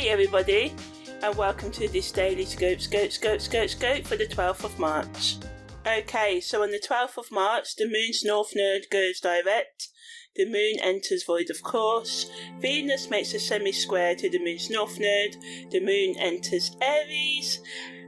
everybody, and welcome to this daily scope for the 12th of March. Okay, so on the 12th of March, the moon's north node goes direct, the moon enters void of course, Venus makes a semi-square to the moon's north node, the moon enters Aries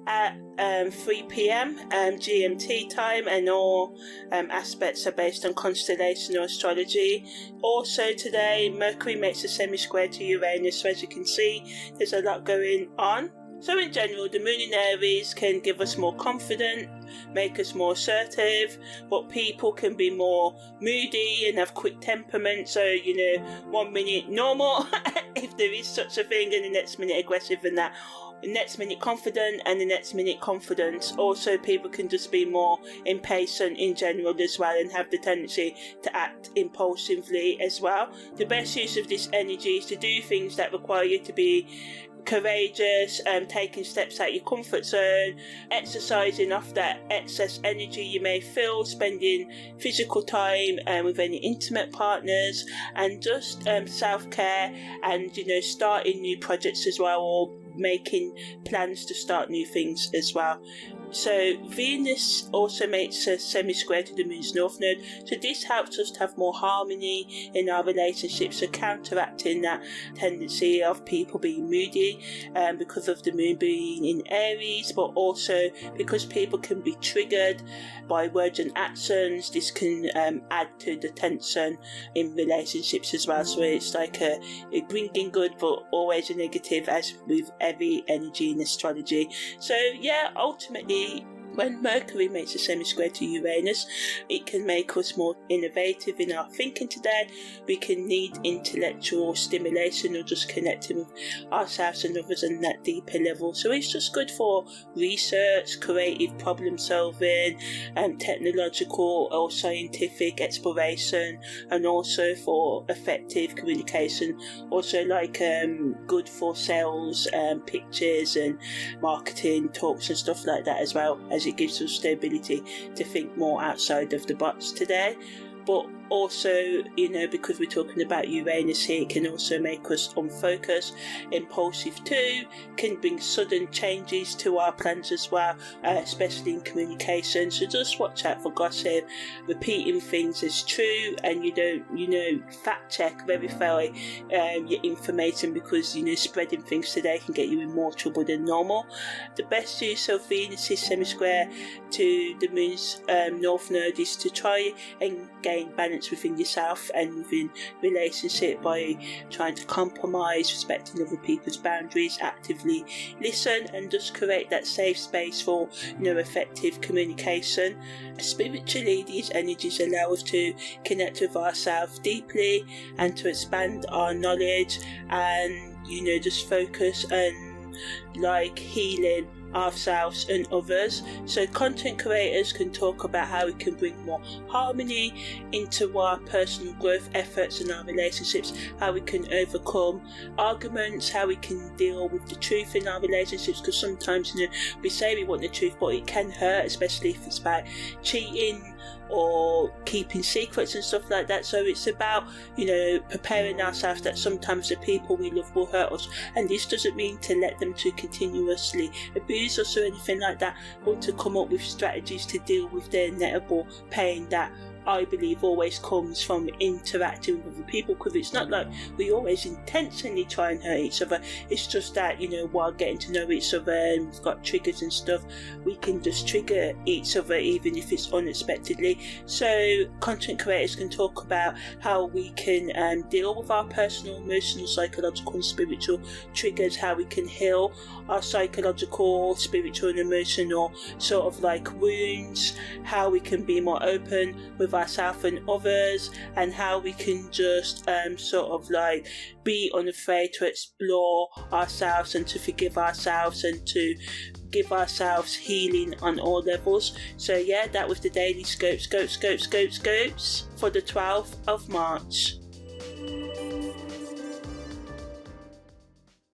at 3 p.m. GMT time, and all aspects are based on constellation or astrology. Also today, Mercury makes a semi-square to Uranus, so as you can see, there's a lot going on. So in general, the moon in Aries can give us more confidence, make us more assertive, but people can be more moody and have quick temperament. So, 1 minute normal, if there is such a thing, and the next minute aggressive, and that the next minute confident, and the next minute confidence. Also, people can just be more impatient in general as well, and have the tendency to act impulsively as well. The best use of this energy is to do things that require you to be courageous, taking steps out your comfort zone, exercising off that excess energy you may feel, spending physical time with any intimate partners, and just self-care, and starting new projects as well, or making plans to start new things as well. So Venus also makes a semi-square to the moon's north node, so this helps us to have more harmony in our relationships, so counteracting that tendency of people being moody because of the moon being in Aries, but also because people can be triggered by words and actions. This can add to the tension in relationships as well, so it's like a bringing good but always a negative, as with every energy in astrology. So yeah, ultimately, when Mercury makes a semi-square to Uranus, it can make us more innovative in our thinking today. We can need intellectual stimulation, or just connecting with ourselves and others on that deeper level. So it's just good for research, creative problem solving, technological or scientific exploration, and also for effective communication. Also good for sales, pictures and marketing talks and stuff like that as well, as it gives us the ability to think more outside of the box today. But also, because we're talking about Uranus here, it can also make us unfocused, impulsive too, can bring sudden changes to our plans as well, especially in communication. So just watch out for gossip, repeating things as true, and you don't, fact check, verify your information, because, spreading things today can get you in more trouble than normal. The best use of Venus's semi-square to the moon's north node is to try and gain balance within yourself and within relationship by trying to compromise, respecting other people's boundaries, actively listen, and just create that safe space for effective communication. Spiritually, these energies allow us to connect with ourselves deeply and to expand our knowledge, and just focus on healing ourselves and others. So content creators can talk about how we can bring more harmony into our personal growth efforts and our relationships, how we can overcome arguments, how we can deal with the truth in our relationships, because sometimes we say we want the truth, but it can hurt, especially if it's about cheating or keeping secrets and stuff like that. So it's about preparing ourselves that sometimes the people we love will hurt us, and this doesn't mean to let them to continuously abuse us or anything like that, but to come up with strategies to deal with the inevitable pain that I believe always comes from interacting with other people, because it's not like we always intentionally try and hurt each other. It's just that, while getting to know each other and we've got triggers and stuff, we can just trigger each other even if it's unexpectedly. So content creators can talk about how we can deal with our personal, emotional, psychological and spiritual triggers, how we can heal our psychological, spiritual and emotional wounds, how we can be more open with ourselves and others, and how we can just be unafraid to explore ourselves and to forgive ourselves and to give ourselves healing on all levels. So yeah, that was the daily scopes for the 12th of March.